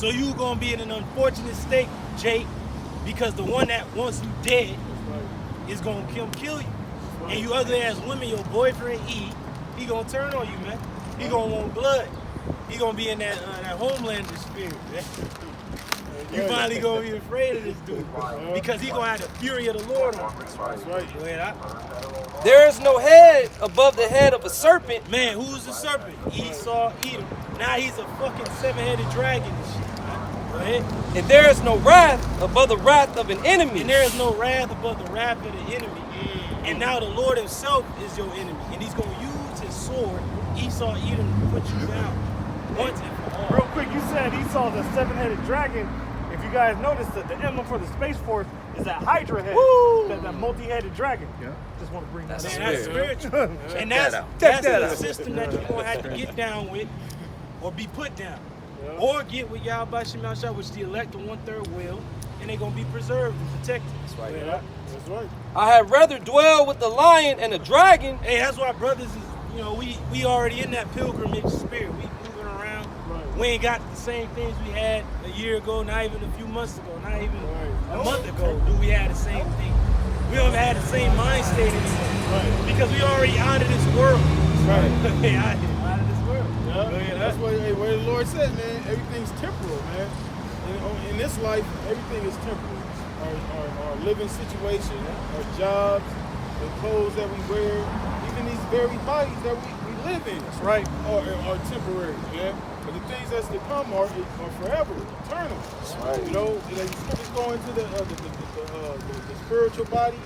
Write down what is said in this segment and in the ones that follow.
So you gonna be in an unfortunate state, Jake, because the one that wants you dead is gonna kill you. And you ugly ass women, your boyfriend E, he gonna turn on you, man. He gonna want blood. He gonna be in that Homelander spirit, man. You finally gonna be afraid of this dude because he gonna have the fury of the Lord on him. That's right. Go ahead. There is no head above the head of a serpent. Man, who's the serpent? Esau, Edom. Now he's a fucking 7-headed dragon and shit. Go ahead. And there is no wrath above the wrath of an enemy. And there is no wrath above the wrath of the enemy. And now the Lord himself is your enemy. And he's gonna use his sword, Esau, Edom, to put you down. Once and for all. Real quick, you said Esau the 7-headed dragon. If you guys noticed that the emblem for the Space Force is that Hydra head, that multi-headed dragon. Yeah. Just want to bring that Man, up. that's spiritual. And that's a system that you're going to have to get down with or be put down. Yeah. Or get with Yahweh Shema Shah, which the elect of 1/3 will, and they're going to be preserved and protected. That's right. Yeah, that's right. I had rather dwell with the lion and the dragon. Hey, that's why brothers is, we already in that pilgrimage spirit. We moving around. Right. We ain't got the same things we had a year ago, not even a few months ago, not even a month ago do we have the same thing. We don't have the same mind state anymore. Right. Because we already out of this world. Right. out of this world. Yeah. That's what the Lord said, man. Everything's temporal, man. In this life, everything is temporal. Our living situation, our jobs, the clothes that we wear, even these very bodies that we live in. That's right. Are temporary, man. But the things that's to come are forever, eternal. That's right. You know, it's going to the spiritual body,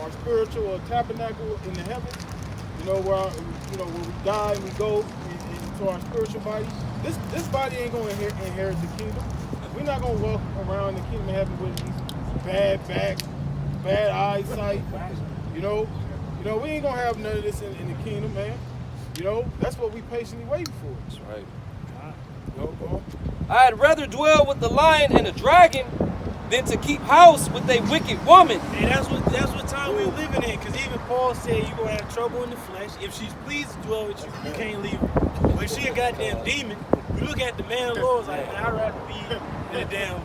our spiritual tabernacle in the heavens. You know, where we die and we go into our spiritual body. This body ain't going to inherit the kingdom. We're not going to walk around the kingdom of heaven with these bad backs, bad eyesight. You know, we ain't going to have none of this in the kingdom, man. You know, that's what we patiently wait for. That's right. Go on. I had rather dwell with the lion and the dragon than to keep house with a wicked woman. And that's what time we're living in. Because even Paul said you're going to have trouble in the flesh. If she's pleased to dwell with you, you can't leave her. But if she a goddamn demon, you look at the man of the Lord, like, man, I'd rather be in a damn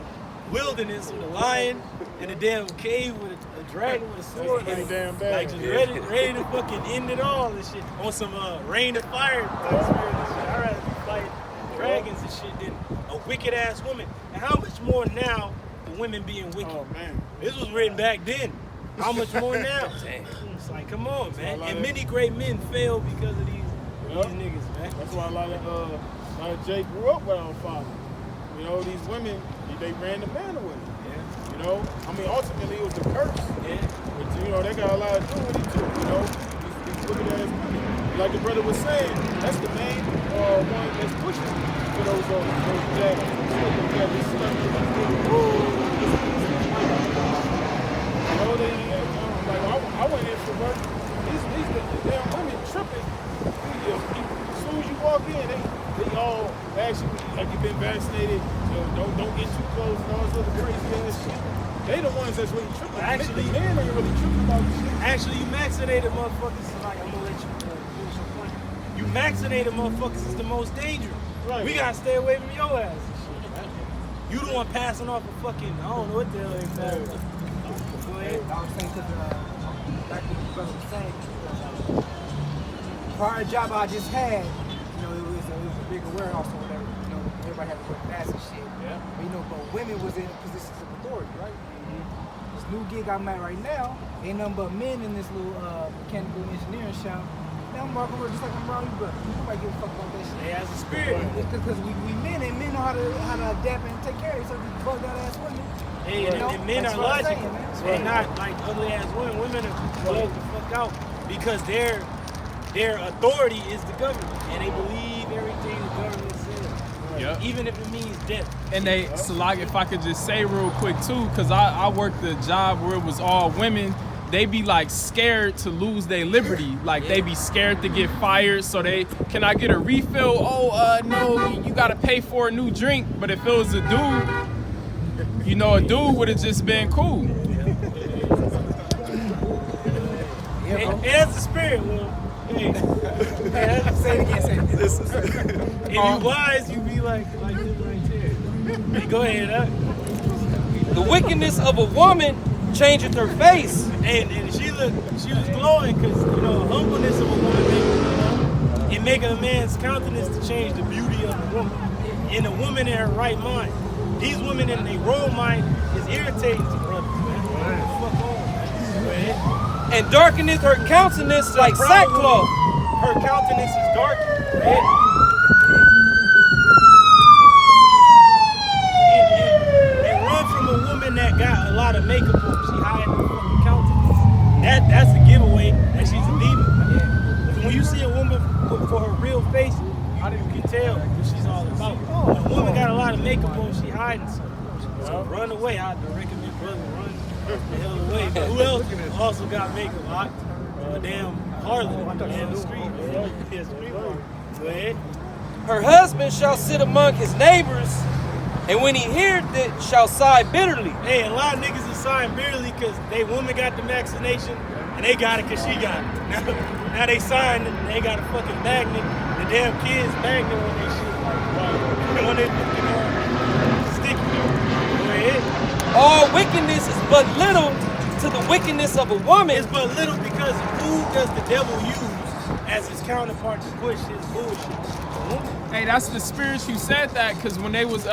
wilderness with a lion, in a damn cave with a dragon with a sword. Like just ready to fucking end it all and shit. On some rain of fire type spirit and shit. I'd rather be fighting dragons and shit than a wicked ass woman. And how much more now the women being wicked? Oh, man. This was written back then. How much more now? Damn. It's like, come on, man. And many great men fail because of these niggas, man. That's why a lot of Jake grew up without a father. You know, these women, they ran the man away. Yeah. You know, I mean, ultimately it was the curse. Yeah. But, that got a lot to do with it too. You know, these wicked ass women. Like the brother was saying, that's the main one that's pushing for those jabs. I went in for work. These damn women tripping. As soon as you walk in, they all actually like you've been vaccinated. Don't get too close and all this other crazy ass shit. They the ones that's really tripping. Actually, the men ain't really tripping about this shit. Actually, you vaccinated motherfuckers. Like, I'm gonna let you finish your point. You vaccinated motherfuckers is the most dangerous. Right. We gotta stay away from your ass and shit. Right? You the one passing off a fucking, I don't know what the hell they passing. Go ahead. I was saying because like what you brother was saying, prior job I just had, it was a bigger warehouse or whatever. Everybody had to wear masks and shit. Yeah. But women was in positions of authority, right? Mm-hmm. This new gig I'm at right now, ain't nothing but men in this little mechanical engineering shop. Now I'm walking around just like I'm around you, brother. Nobody give a fuck about that shit. They has a spirit. Because we men and men know how to adapt and take care of each other. These bugged out ass women. Hey, and men are logical. They're not like ugly ass women. Women are bugged the fuck out because their authority is the government, and they believe everything the government says. Yep. Even if it means death. And they, Salag, if I could just say real quick too, because I worked a job where it was all women. They be like scared to lose their liberty. Like they be scared to get fired. So can I get a refill? Oh, no, you gotta pay for a new drink. But if it was a dude, a dude would have just been cool. And that's the spirit, Will. Hey, say it again, say it again. If you wise, you be like this right there. Go ahead, huh? The wickedness of a woman changeth her face. And she was glowing because, you know, the humbleness of a woman, it making a man's countenance to change the beauty of a woman. And a woman in her right mind. These women in their wrong mind is irritating to brothers, man. Fuck on, man. And darkeneth her countenance like sackcloth. Her countenance is dark, right? And run from a woman that got a lot of makeup on. She hiding her fucking countenance. That's a giveaway that she's a demon. When you see a woman for her real face, you can tell what she's all about. When a woman got a lot of makeup on, she hiding something. So run away. I recommend brother run the hell away. But who else also got makeup? Damn harlot in the street. Go ahead. Her husband shall sit among his neighbors, and when he heareth it, shall sigh bitterly. Hey, a lot of niggas is sighing bitterly because they woman got the vaccination and they got it because she got it. Now they signed it and they got a fucking magnet. The damn kids magnet on their shit. On their sticky. Go ahead. All wickedness is but little to the wickedness of a woman. It's but little because who does the devil use as his counterpart to push his bullshit? Hey, that's the spirits you said that, because when they was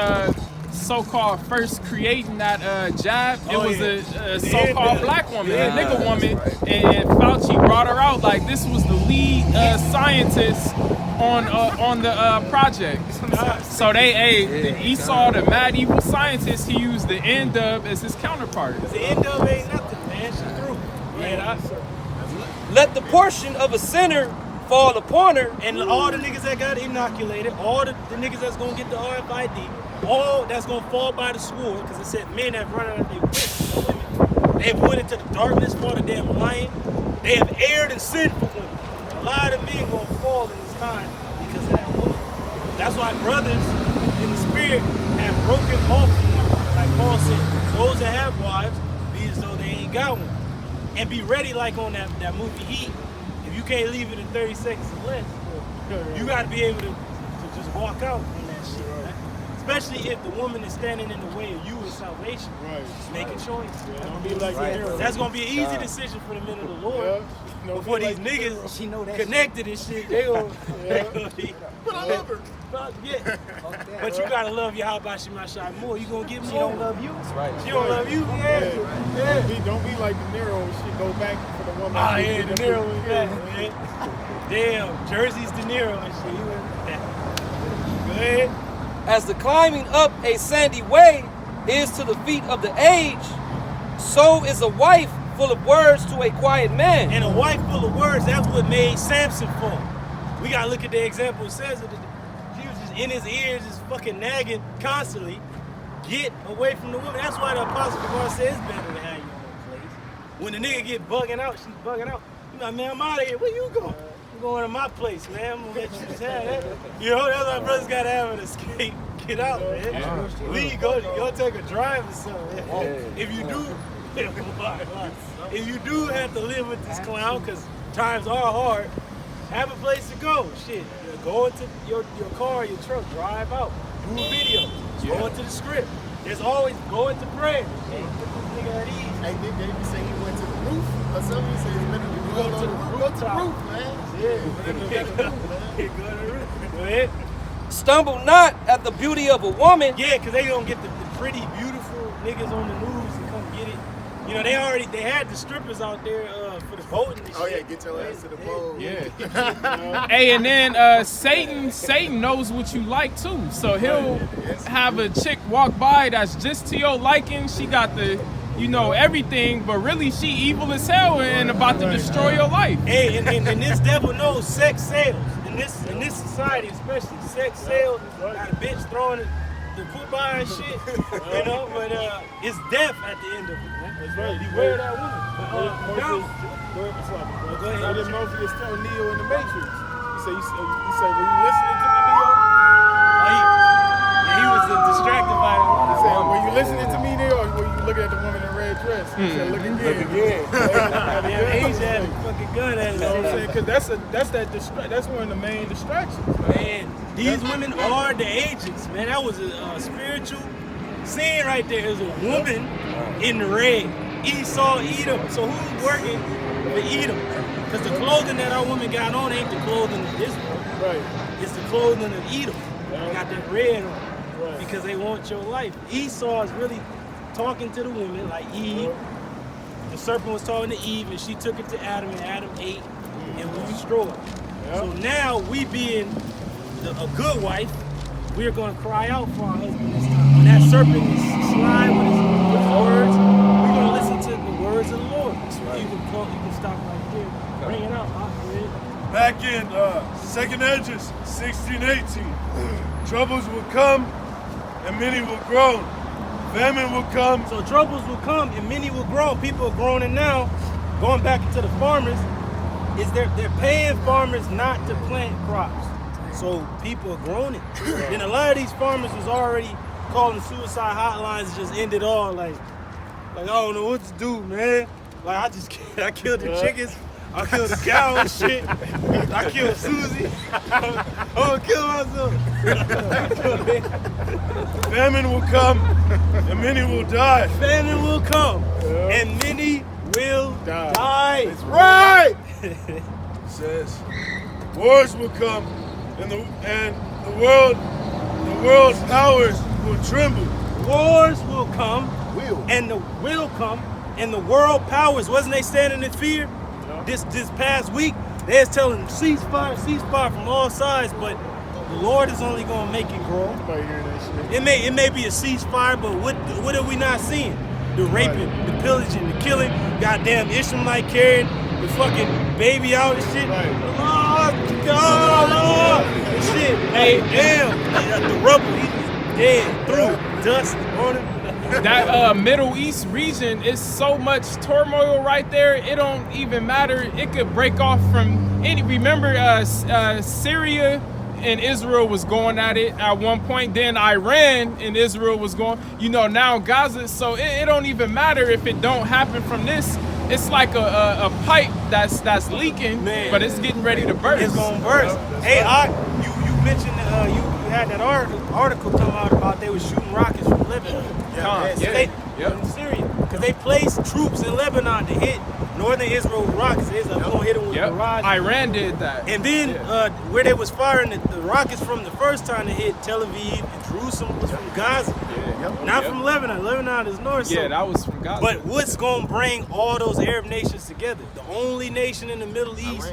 so-called first creating that jab, it was a so-called black woman, a nigga woman, and Fauci brought her out like this was the lead scientist on the project. So the Esau, the mad evil scientist, he used the N-dub as his counterpart. The N-dub ain't nothing, man. She through. Let the portion of a sinner fall upon her. And all the niggas that got inoculated, all the niggas that's gonna get the RFID, all that's gonna fall by the sword, because it said men have run out of their wits. They have went into the darkness for the damn lion. They have erred and sinned for women. A lot of men gonna fall in this time because of that woman. That's why brothers in the spirit have broken off from them. Like Paul said, those that have wives, be as though they ain't got one. And be ready like on that movie Heat. If you can't leave it in 30 seconds or less, you gotta be able to just walk out on that shit, right? Especially if the woman is standing in the way of you in salvation. Right. Make a choice. Don't be like that. That's gonna be an easy decision for the men of the Lord. Before these niggas connected and shit, they gonna be. But I love her. Yeah. But you gotta love your how about she my shot more. You gonna get more. She don't love you. That's right. She don't love you. Yeah. Don't be like De Niro and shit. Go back for the woman. Ah, yeah, De Niro was that, man. Damn, Jersey's De Niro and shit. Go ahead. As the climbing up a sandy way is to the feet of the aged, so is a wife full of words to a quiet man. And a wife full of words, that's what made Samson fall. We gotta look at the example. It says that he was just in his ears, just fucking nagging constantly. Get away from the woman. That's why the Apostle Paul says it's better to have your own place. When the nigga get bugging out, she's bugging out. You like, man, I'm out of here. Where you going? I'm going to my place, man. I'm gonna let you just have that. You know, that's why brothers gotta have an escape. Get out, man. Leave, go take a drive or something. If you do, if you do have to live with this clown, because times are hard, have a place to go. Shit, go into your car, your truck, drive out, do a video, go into the script. There's always go into prayer. Hey, get this nigga at ease. Hey, did they say he went to the roof or something? He said he's literally Go to the roof, man. Yeah, go to the roof. Go ahead. Stumble not at the beauty of a woman. Yeah, because they gonna get the pretty, beautiful niggas on the news and come get it. You know, they had the strippers out there for the voting and shit. Oh, yeah, get your ass to the bowl. Yeah. Hey, and then Satan knows what you like too. So he'll have a chick walk by that's just to your liking. She got the, everything, but really she evil as hell and about to destroy your life. Hey, and this devil knows sex sells. In this society, especially, sex sells. Got a bitch throwing the put by and shit, but it's death at the end of it. That's right. Beware that woman. Go ahead. What did Morpheus tell Neo in the Matrix? He said, were you listening to me, Neo? He was distracted by it. He said, were you listening to me, Neo, or were you looking at the woman in the red dress. He said, look again. Damn, Asia had a fucking gun at You know what I'm saying? his Because that's one of the main distractions. Man, these women are the agents, man. That was a spiritual scene right there. There's a woman in the red. Esau, Edom. So who's working for Edom? Because the clothing that our women got on ain't the clothing of Israel. Right. It's the clothing of Edom. Yeah. They got that red on Right. because they want your life. Esau is really talking to the women like Eve. The serpent was talking to Eve and she took it to Adam and Adam ate and was destroyed. Yeah. So now we being a good wife, we're going to cry out for our husband this time. When that serpent is sly with his words, we're going to listen to the words of the Lord. So you can stop right there. Bring it out. Back in Second Edges, 1618, troubles will come and many will groan. Famine will come. So troubles will come and many will groan. People are groaning now. Going back into the farmers, is they're paying farmers not to plant crops. So people are groaning. And a lot of these farmers was already calling suicide hotlines and just ended all like I don't know what to do, man. Like I killed the chickens. I killed the cow and shit. I killed Susie. I'm gonna kill myself. Famine will come and many will die. Famine will come and many will die. That's right. It says, wars will come and the world's powers will tremble. Wars will come and the world powers, wasn't they standing in fear? This past week, they was telling them ceasefire from all sides, but the Lord is only gonna make it grow. Everybody hearing that shit. It may be a ceasefire, but what are we not seeing? The raping, the pillaging, the killing, goddamn Ishmaelite carrying the fucking baby out and shit. Right. Lord, and shit. Hey, damn, the rubble, he's dead, through dust on him. That Middle East region is so much turmoil right there. It don't even matter. It could break off from any. Remember, Syria and Israel was going at it at one point. Then Iran and Israel was going. Now Gaza. So it don't even matter if it don't happen from this. It's like a pipe that's leaking, but it's getting ready to burst. It's gonna burst. Hey, you mentioned you had that article come out about they were shooting rockets from Lebanon. In Syria, because they placed troops in Lebanon to hit northern Israel with rockets. They said, gonna hit them with barrage. Iran did that. And then where they was firing the rockets from the first time they hit Tel Aviv and Jerusalem was from Gaza. Not from Lebanon. Lebanon is north. Yeah, that was from Gaza. But what's gonna bring all those Arab nations together? The only nation in the Middle East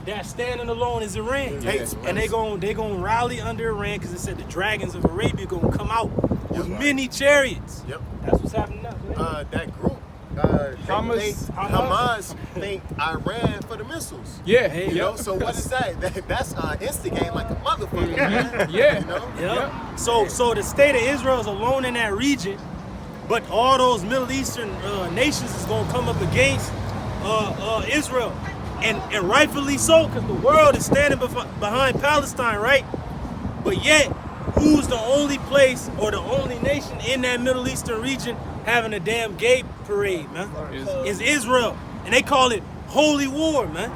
that's standing alone is Iran. And they gonna rally under Iran because it said the dragons of Arabia gonna come out with many chariots. That's what's happening now. That group, Hamas think Iran for the missiles. You know, so what is that? That's instigating like a motherfucker. Man. Yeah. You know? So the state of Israel is alone in that region, but all those Middle Eastern nations is gonna come up against Israel, and rightfully so, because the world is standing behind Palestine, right? But yet, who's the only place or the only nation in that Middle Eastern region having a damn gay parade, man? Is Israel. And they call it holy war, man.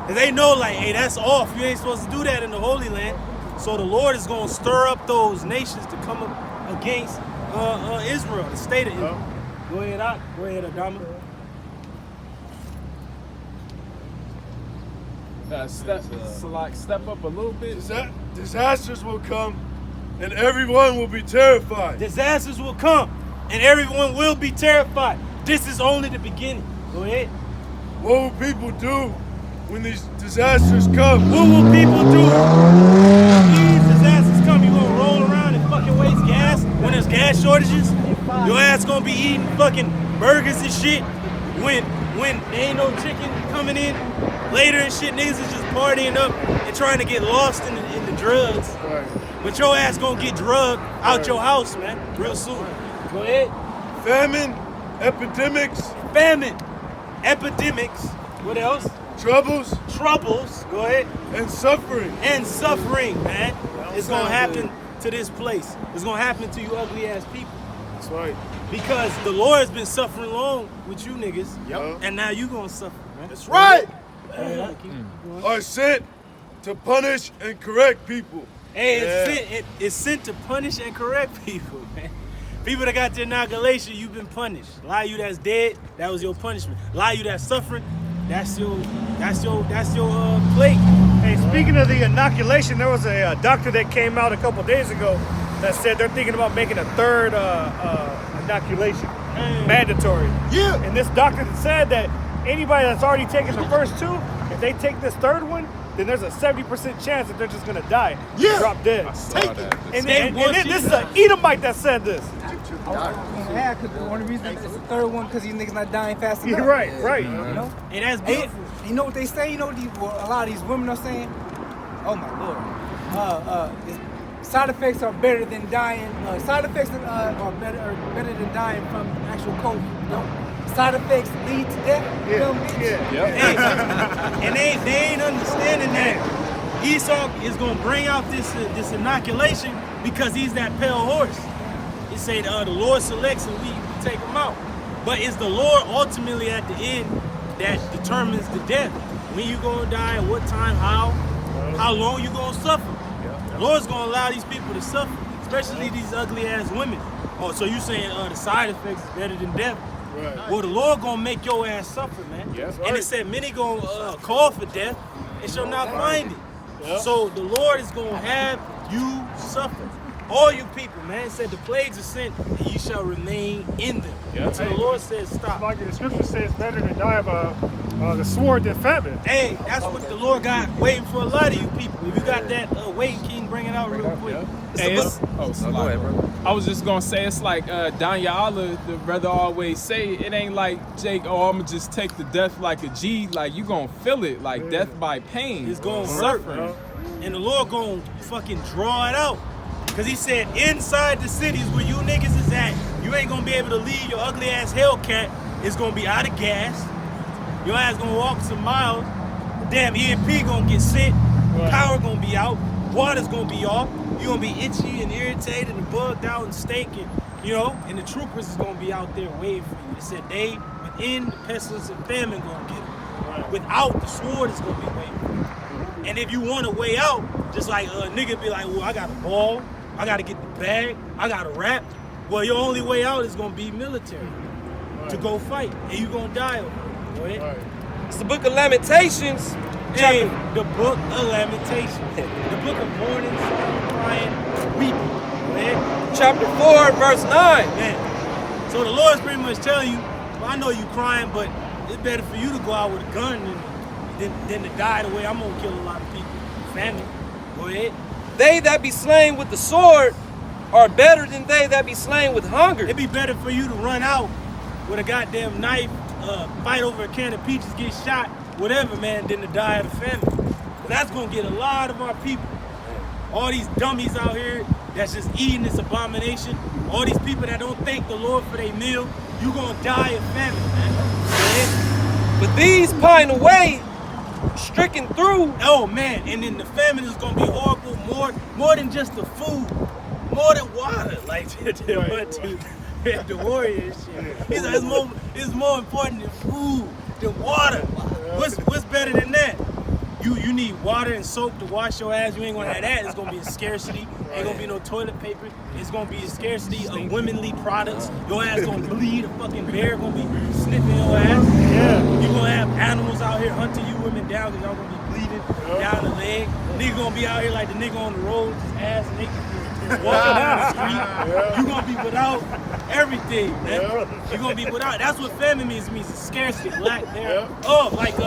And they know, like, hey, that's off. You ain't supposed to do that in the Holy Land. So the Lord is going to stir up those nations to come up against Israel, the state of Israel. Go ahead, Adama. Step up a little bit. Disasters will come and everyone will be terrified. Disasters will come and everyone will be terrified. This is only the beginning. Go ahead. What will people do when these disasters come? What will people do when these disasters come? You gonna roll around and fucking waste gas when there's gas shortages? Your ass gonna be eating fucking burgers and shit when there ain't no chicken coming in later and shit. Niggas is just partying up and trying to get lost in the drugs. But your ass gonna get drugged out your house, man, real soon. Go ahead. Famine, epidemics. What else? Troubles. Go ahead. And suffering. Man. It's gonna happen to this place. It's gonna happen to you ugly ass people. That's right. Because the Lord has been suffering along with you niggas. Yep. And now you gonna suffer, man. That's right. Are sent to punish and correct people. Hey, it's sent to punish and correct people, man. People that got the inoculation, you've been punished. A lot of you that's dead, that was your punishment. A lot of you that's suffering, that's your plague. Hey, speaking of the inoculation, there was a doctor that came out a couple days ago that said they're thinking about making a third inoculation mandatory. Yeah. And this doctor said that anybody that's already taken the first two, if they take this third one, then there's a 70% chance that they're just gonna die. Yeah. Drop dead. Take it. And then this is an Edomite that said this. Because one of the reasons it's the third one because these niggas not dying fast enough. You're right, right. You know? And that's beautiful. You know what they say? You know what a lot of these women are saying? Oh my lord. Side effects are better than dying. Side effects are better than dying from actual COVID. No. Side effects lead to death. Dumb bitch. Hey, and they ain't understanding that Esau is gonna bring out this inoculation because he's that pale horse. He say the Lord selects and we take him out. But it's the Lord ultimately at the end that determines the death. When you gonna die, at what time, how long you gonna suffer. The Lord's gonna allow these people to suffer, especially these ugly ass women. Oh, so you saying the side effects is better than death? Right. Well, the Lord gonna make your ass suffer, man. Yes, And it said many gonna call for death and shall not find it. Yep. So the Lord is gonna have you suffer. All you people, man. It said the plagues are sent and you shall remain in them. Yep. So the Lord says stop. Like the scripture says, better to die of the sword than famine. Hey, that's what the Lord got waiting for a lot of you people. If you got that waiting, King, bring it out real quick. Hey, go ahead, bro. I was just gonna say it's like Danyala, the brother always say, it ain't like Jake, oh, I'ma just take the death like a G, like you gonna feel it, like death by pain. It's gonna hurt, and the Lord gonna fucking draw it out. Cause he said inside the cities where you niggas is at, you ain't gonna be able to leave your ugly ass Hellcat. It's gonna be out of gas. Your ass gonna walk some miles. Damn EMP gonna get sent. Power gonna be out. Water's gonna be off. You gonna be itchy and irritated and bugged out and stinking, and the troopers is gonna be out there waiting for you. It said they within the pestilence and famine gonna get them. Without the sword is gonna be waiting for you. And if you want a way out, just like a nigga be like, well, I got a ball, I gotta get the bag, I gotta rap. Well, your only way out is gonna be military to go fight, and you gonna die over it. Go ahead. It's the book of Lamentations. Hey, the book of Lamentations. The book of mourning, crying, weeping. Go ahead. Chapter 4, verse 9. Man. So the Lord's pretty much telling you, well, I know you crying, but it's better for you to go out with a gun than to die the way I'm gonna kill a lot of people. Family. Go ahead. They that be slain with the sword are better than they that be slain with hunger. It'd be better for you to run out with a goddamn knife, fight over a can of peaches, get shot, whatever, man, than to die of the famine. That's gonna get a lot of our people. All these dummies out here that's just eating this abomination, all these people that don't thank the Lord for their meal, you gonna die of famine, man. But these pine away, stricken through. Oh man, and then the famine is gonna be horrible, more than just the food, more than water, like the warrior shit. It's more important than food, than water. What's better than that? You need water and soap to wash your ass. You ain't gonna have that. It's gonna be a scarcity. Ain't gonna be no toilet paper. It's gonna be a scarcity of womanly products. Your ass gonna bleed. A fucking bear gonna be sniffing your ass. Yeah. You gonna have animals out here hunting you women down because y'all gonna be bleeding down the leg. Nigga gonna be out here like the nigga on the road, just ass naked, walking down the street. You gonna be without everything, man. You gonna be without. That's what famine means. It means a scarcity, lack there. Oh, like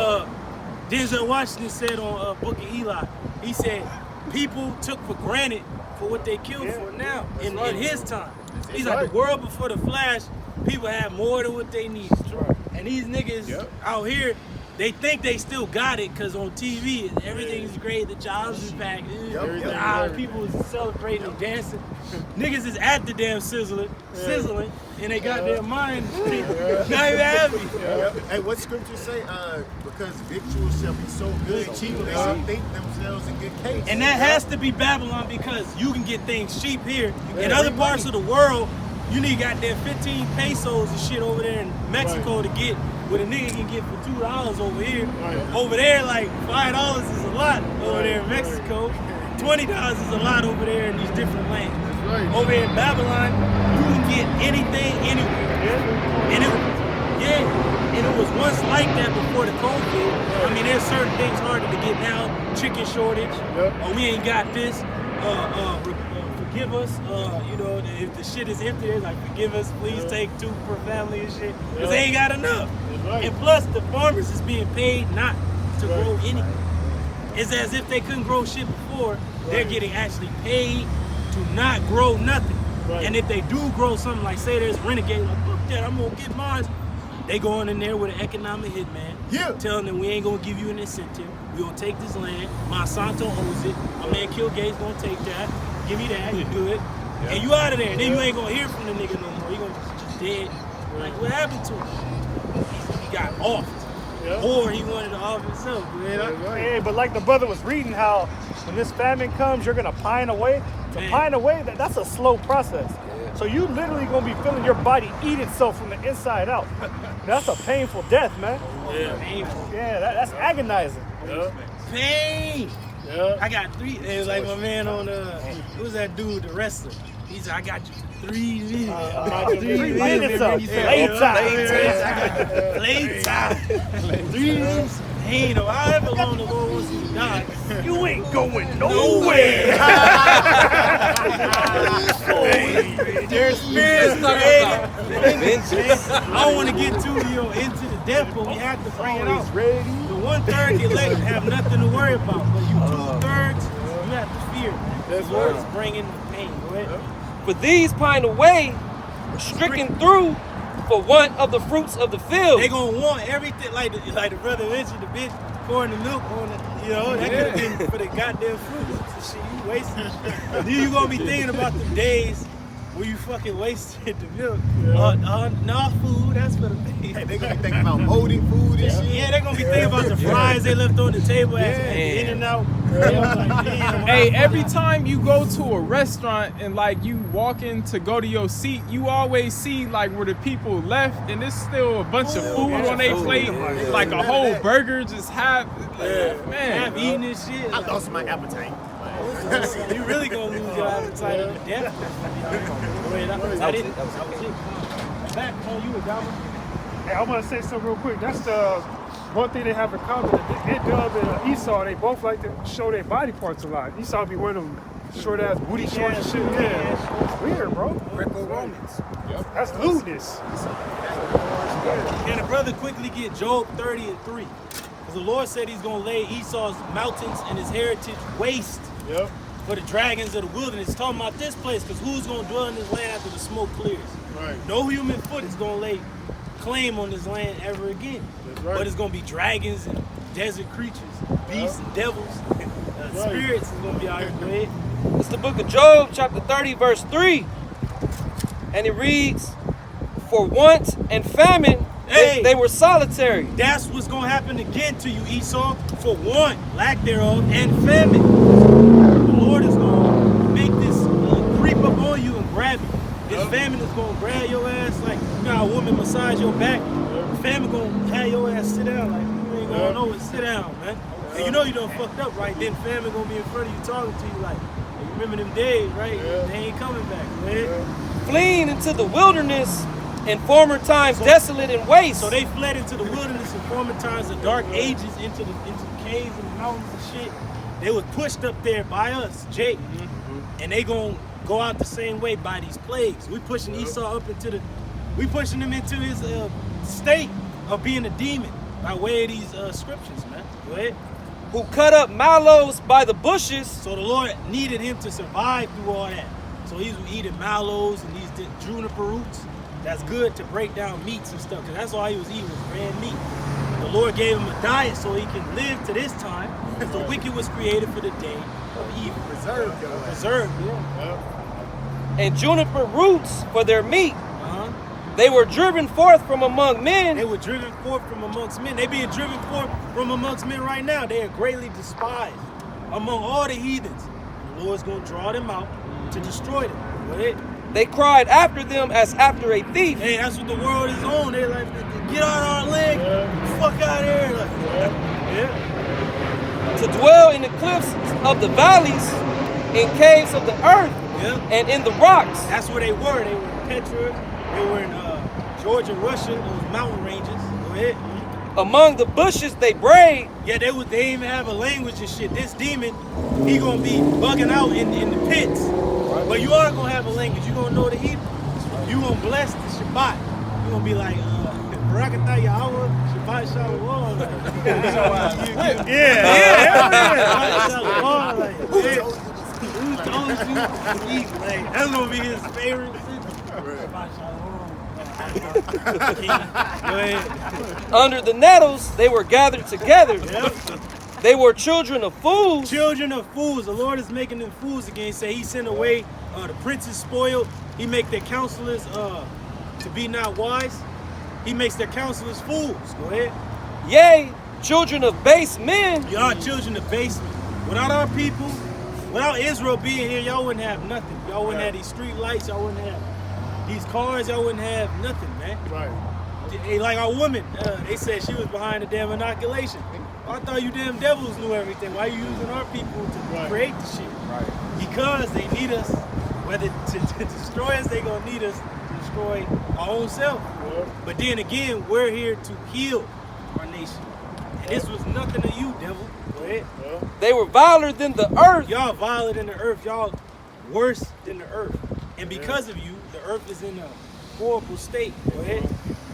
Denzel Washington said on Book of Eli, he said people took for granted for what they killed for now in his time. He's like the world before the flash, people had more than what they need. And these niggas out here, they think they still got it because on TV, everything is great, the jobs is back. People is celebrating and dancing. Niggas is at the damn sizzling, and they got their mind not even happy. Hey, what scripture say? Because victuals shall be so good, cheap, they shall think themselves in good case. And that has to be Babylon because you can get things cheap here. In other parts of the world, You need goddamn 15 pesos and shit over there in Mexico to get what a nigga can get for $2 over here. Right. Over there, like $5 is a lot over there in Mexico. $20 is a lot over there in these different lands. Right. Over here in Babylon, you can get anything anywhere. And it was once like that before the COVID. I mean, there's certain things harder to get now. Chicken shortage. Or we ain't got this. Forgive us. You know, if the shit is empty, it's like, forgive us, please take 2 per family and shit. Because they ain't got enough. And plus, the farmers is being paid not to grow anything. It's as if they couldn't grow shit before. They're getting actually paid to not grow nothing. And if they do grow something, like say there's renegade, like, fuck that, I'm gonna get mine. They going in there with an economic hitman, telling them we ain't gonna give you an incentive. We gonna take this land. Monsanto owns it. My man Kill Gates gonna take that. Give me that. You do it, and you out of there. And then you ain't gonna hear from the nigga no more. You gonna just dead. Like what happened to him? He got offed, or he wanted to off himself. Hey, but like the brother was reading, how when this famine comes, you're gonna pine away. To pine away, that's a slow process. So you literally gonna be feeling your body eat itself from the inside out. That's a painful death, man. Painful. Yeah, that's agonizing. Pain. I got 3. It was like my man on who was that dude, the wrestler? He said, I got you for 3 minutes. 3 minutes of playtime. 3 minutes. Pain. However long the Lord wants you to die, you ain't going nowhere. There's spirits. I don't want to get too into the depth, but we have to bring it out. The 1/3 elect have nothing to worry about, but you 2/3, you have to fear. The Lord is bringing the pain. Go ahead. For these pine away, stricken through for want of the fruits of the field. They gonna want everything, like the brother mentioned, the bitch pouring the milk on it. You know, that could have been for the goddamn fruit. So shit, you wasting. Then you gonna be thinking about the days where you fucking wasted the milk. No food, that's for the baby. Hey, they gonna be thinking about moldy food and shit. Yeah, they gonna be thinking about the fries they left on the table at the In-N-Out. Hey, every time you go to a restaurant and like you walk in to go to your seat, you always see like where the people left and there's still a bunch of food on their plate, like a whole burger just half eating this shit. I lost my appetite. You really gonna lose your appetite on the death. That was it. Back on you, Adama. Hey, I want to say something real quick. That's the one thing they have in common. Dub and Esau, they both like to show their body parts a lot. Esau be wearing them short ass booty shorts and shit. Yeah, it's weird, bro. Greco-Romans. That's lewdness. Can a brother quickly get Job 30:3? Because the Lord said he's going to lay Esau's mountains and his heritage waste for the dragons of the wilderness. Talking about this place, because who's going to dwell in this land after the smoke clears? Right. No human foot is going to lay claim on this land ever again. That's right. But it's going to be dragons and desert creatures, beasts and devils. Spirits is going to be out here. Go ahead. It's the book of Job, chapter 30, verse 3. And it reads, for want and famine, they were solitary. That's what's going to happen again to you, Esau. For want, lack thereof, and famine. The Lord is going to make this creep up on you and grab you. This famine is going to grab your ass like you got a woman massage your back. Famine going to have your ass sit down like you ain't going to know it. Sit down, man. And you know you done fucked up, right? Then famine going to be in front of you talking to you like, hey, you remember them days, right? They ain't coming back, man. Fleeing into the wilderness in former times, desolate and waste. So they fled into the wilderness in former times, the dark ages, into the caves and the mountains and shit. They were pushed up there by us, Jake, and they gonna go out the same way by these plagues. We pushing Esau up into we pushing him into his state of being a demon by way of these scriptures, man. Go ahead. Who cut up mallows by the bushes. So the Lord needed him to survive through all that. So he's eating mallows and these juniper roots. That's good to break down meats and stuff, because that's all he was eating was red meat. The Lord gave him a diet so he can live to this time. The wicked was created for the day of evil. Preserved, And juniper roots for their meat. They were driven forth from among men. They were driven forth from amongst men. They being driven forth from amongst men right now. They are greatly despised among all the heathens. The Lord's going to draw them out to destroy them. Go ahead. They cried after them as after a thief. Hey, that's what the world is on. They like, get out our leg, fuck out of here. Like, To dwell in the cliffs of the valleys, in caves of the earth, and in the rocks. That's where they were. They were in Petra. They were in Georgia, Russia, those mountain ranges. Go ahead. Among the bushes they brayed. Yeah, they didn't even have a language and shit. This demon, he gonna be bugging out in the pits. But you are gonna have a language. You gonna know the Hebrew. You gonna bless the Shabbat. You gonna be like, Barakatah Yahweh, Shabbat Shalom. Who told you to eat? Like, that's gonna be his favorite thing. Shabbat Shalom. Under the nettles they were gathered together. They were children of fools. Children of fools. The Lord is making them fools again. He said he sent away the princes spoiled. He make their counselors to be not wise. He makes their counselors fools. Go ahead. Yea, children of base men. Y'all children of base men. Without our people, without Israel being here, y'all wouldn't have nothing. Y'all wouldn't have these street lights. Y'all wouldn't have these cars. Y'all wouldn't have nothing, man. Right. Like our woman, they said she was behind the damn inoculation. I thought you damn devils knew everything. Why are you using our people to create the shit? Right. Because they need us. Whether to destroy us, they gonna need us to destroy our own self. But then again, we're here to heal our nation. And this was nothing to you, devil. Go ahead. They were viler than the earth. Y'all viler than the earth. Y'all worse than the earth. And because of you, the earth is in a horrible state. Go ahead.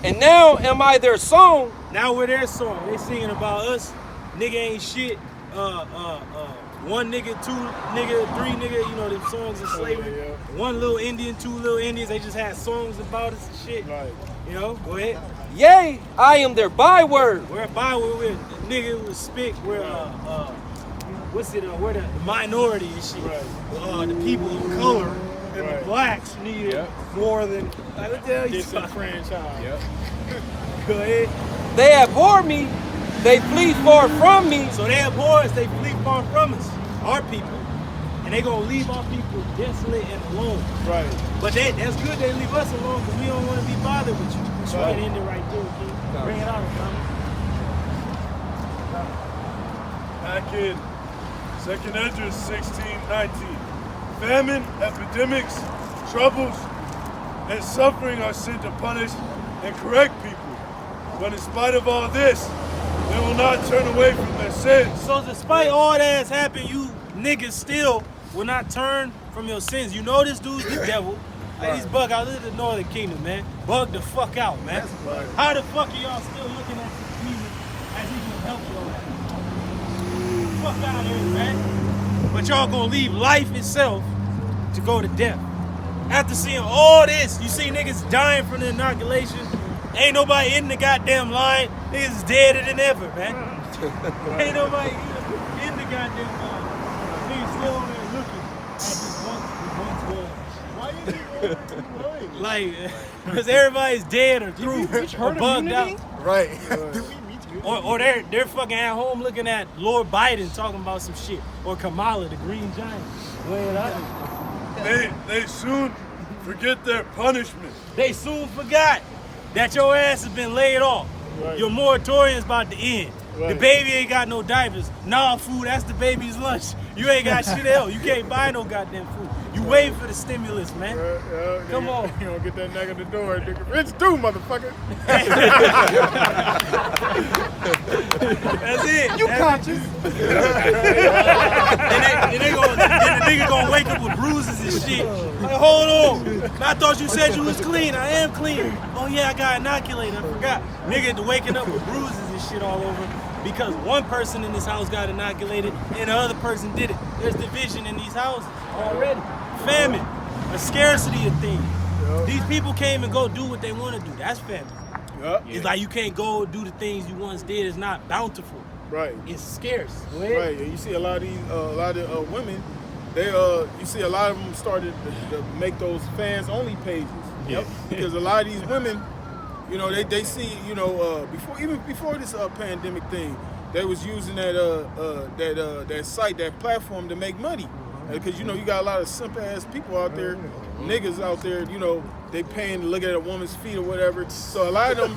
And now am I their song. Now we're their song. They singing about us. Nigga ain't shit. One nigga, two nigga, three nigga. You know them songs of slavery. One little Indian, two little Indians. They just had songs about us and shit. Right. You know. Go ahead. Yea, I am their byword. We're a byword. We're nigga with spick. We're we're the minority and shit. Right. The people of color and the blacks need more than I would tell you. Disenfranchised. Go ahead. They abhor me. They flee far from me. So they abhor us, they flee far from us, our people. And they gonna leave our people desolate and alone. Right. But that's good they leave us alone because we don't want to be bothered with you. So I end it right there, King. Bring it out, Tommy. Back in 2nd Esdras 16:19. Famine, epidemics, troubles, and suffering are sent to punish and correct people. But in spite of all this, they will not turn away from their sins. So despite all that has happened, you niggas still will not turn from your sins. You know this dude's the devil. Like, he's bug out. This is the northern kingdom, man. Bug the fuck out, man. How the fuck are y'all still looking at Jesus as he can help y'all? Fuck out of here, man. But y'all gonna leave life itself to go to death. After seeing all this, you see niggas dying from the inoculation. Ain't nobody in the goddamn line. Niggas is deader than ever, man. Ain't nobody in the goddamn line. Niggas still on there looking at this once was. Like, because everybody's dead or through or bugged out. Right. Or they're fucking at home looking at Lord Biden talking about some shit. Or Kamala, the green giant. They soon forget their punishment. They soon forgot that your ass has been laid off. Right. Your moratorium's about to end. Right. The baby ain't got no diapers. Nah, food, that's the baby's lunch. You ain't got shit else. You can't buy no goddamn food. You waiting for the stimulus, man. Come on. You don't get that nigga at the door. Nigga, it's due, motherfucker. That's it. You conscious? Then the nigga gonna wake up with bruises and shit. Like, hold on. I thought you said you was clean. I am clean. Oh yeah, I got inoculated. I forgot. Nigga waking up with bruises and shit all over because one person in this house got inoculated and the other person didn't. There's division in these houses already. Famine, a scarcity of things. These people can't even go do what they want to do. That's famine. It's like you can't go do the things you once did. It's not bountiful. Right. It's scarce. Right. And you see a lot of these, women. They, you see a lot of them started to make those fans only pages. Yep. Because a lot of these women, you know, they see, you know, before this pandemic thing, they was using that site, that platform to make money. Because you know you got a lot of simp ass people out there, niggas out there. You know they paying to look at a woman's feet or whatever. So a lot of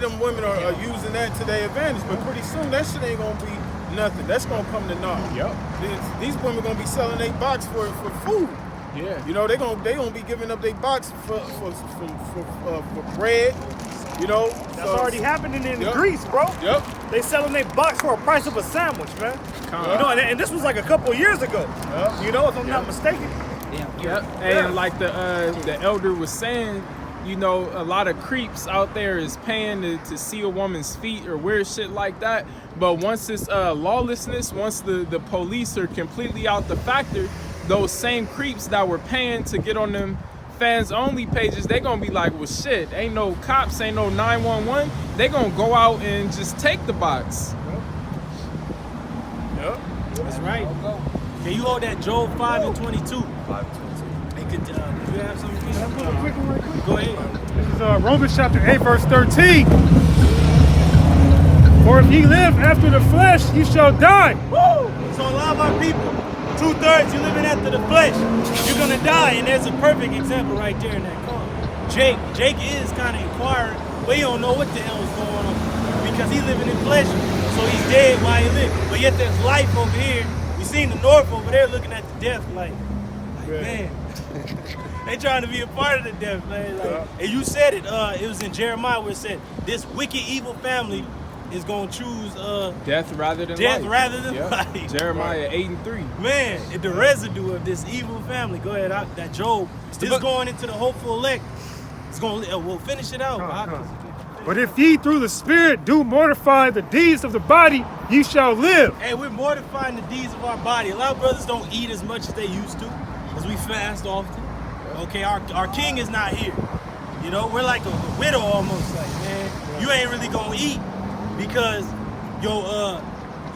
them women are using that to their advantage. But pretty soon that shit ain't gonna be nothing. That's gonna come to naught. Yep. These women gonna be selling their box for food. Yeah. You know they gonna be giving up their box for bread. You know That's already happening in Greece, bro. Yep. They selling their box for a price of a sandwich, man. You know, and this was like a couple years ago. You know, if I'm not mistaken. Yep. And like the elder was saying, you know, a lot of creeps out there is paying to see a woman's feet or weird shit like that. But once it's lawlessness, once the police are completely out the factor, those same creeps that were paying to get on them fans only pages, they gonna be like, well shit, ain't no cops, ain't no 911. They gonna go out and just take the box. Yep. That's right. Can you hold that Job 5:22? 5:22. Hey, could you have something? Go ahead. This is Romans chapter 8, verse 13. For if ye live after the flesh, ye shall die. Woo! So a lot of our people, 2/3, you're living after the flesh, you're gonna die. And there's a perfect example right there in that car. Jake is kind of inquiring, but he don't know what the hell is going on because he's living in pleasure. So he's dead while he lives. But yet there's life over here. We seen the north over there looking at the death like man. They trying to be a part of the death, man. Like, and you said it. It was in Jeremiah where it said this wicked, evil family is gonna choose death rather than life. Jeremiah 8:3. Man, the residue of this evil family. Go ahead, that Job. This going into the hopeful elect. It's gonna. We'll finish it out. But if ye through the Spirit do mortify the deeds of the body, ye shall live. Hey, we're mortifying the deeds of our body. A lot of brothers don't eat as much as they used to, because we fast often. Okay, our king is not here. You know, we're like a widow almost. Like, man, you ain't really gonna eat because you're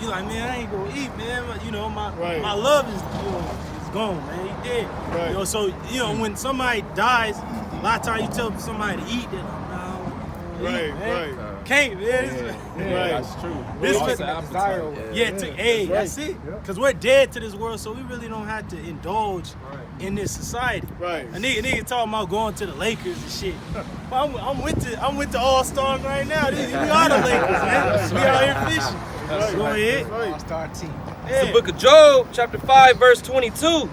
like, man, I ain't gonna eat, man. But, you know, my love is gone, man. He dead. Right. You know, so you know when somebody dies, a lot of times you tell somebody to eat, they're like, Right. Can't, man. That's true. This Lost was the appetite. that's it. Because we're dead to this world, so we really don't have to indulge in this society. Right. A nigga talking about going to the Lakers and shit. I'm with the All-Stars right now. We are the Lakers, man. We out here fishing. Go ahead. All-Star team. It's the book of Job, chapter 5, verse 22.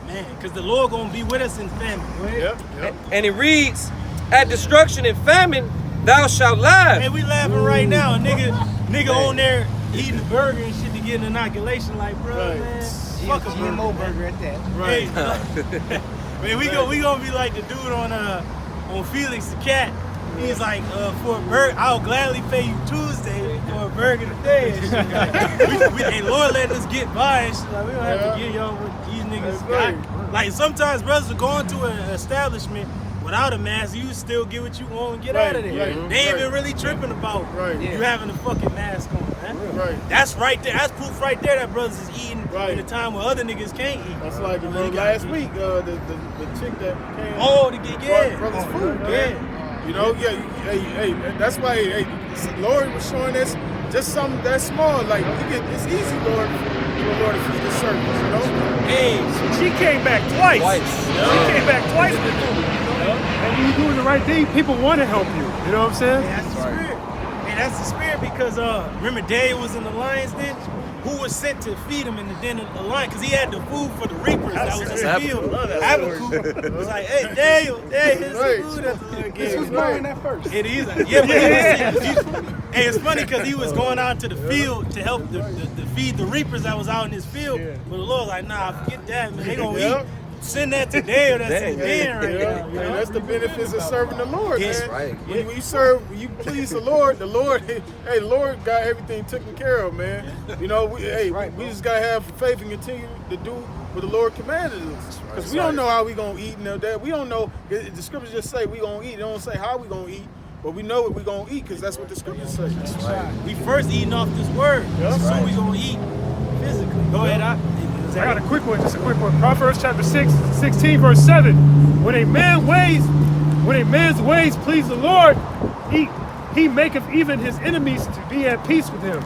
Man, because the Lord gonna be with us in famine. Go ahead. Yep. And it reads, at destruction and famine, thou shalt laugh. Hey, we laughing right now. A nigga on there eating a burger and shit to get an inoculation. Like, bro, man, fuck a GMO burger at that. Right. Hey, man, we gonna be like the dude on Felix the Cat. He's like, for a burger, I'll gladly pay you Tuesday for a burger today. And shit. And Lord letting us get by and shit. Like, we don't have to give y'all what these niggas got. Like, sometimes brothers are going to an establishment without a mask, you still get what you want and get out of there. They ain't even really tripping about you having a fucking mask on, man. Right. That's right there. That's proof right there that brothers is eating in a time where other niggas can't eat. That's like last week, the chick that came. Oh, the gig, brother's food. You know, hey, that's why, Lord was showing us just something that small. Like, it's easy, Lord, for the Lord to feed the servants, you know? Hey, She came back twice. She came back twice with food. And when you're doing the right thing, people want to help you. You know what I'm saying? Hey, that's the spirit. Hey, that's the spirit because remember Daniel was in the lion's den? Who was sent to feed him in the den of the lion? Because he had the food for the reapers that was in the field. Habakkuk was like, hey, Daniel, here's the food that the Lord gave. This was knowing that first. It is. Hey, it's funny because he was going out to the field to help to feed the reapers that was out in his field. But the Lord's like, nah, forget that, man. They gonna eat. Send that to Daniel that's in the den right now. You know? That's the benefits of serving the Lord, Yes, man. right. When you serve, when you please the Lord, the Lord got everything taken care of, man. You know, we just gotta have faith and continue to do what the Lord commanded us. Because we don't know how we gonna eat and that. We don't know. The scriptures just say we gonna eat. They don't say how we gonna eat. But we know what we gonna eat because that's what the scriptures say. That's right. We first eating off this word. So we gonna eat physically. Go ahead, I got a quick one, just a quick one. Proverbs chapter 6, 16, verse 7. When a man's ways please the Lord, he maketh even his enemies to be at peace with him.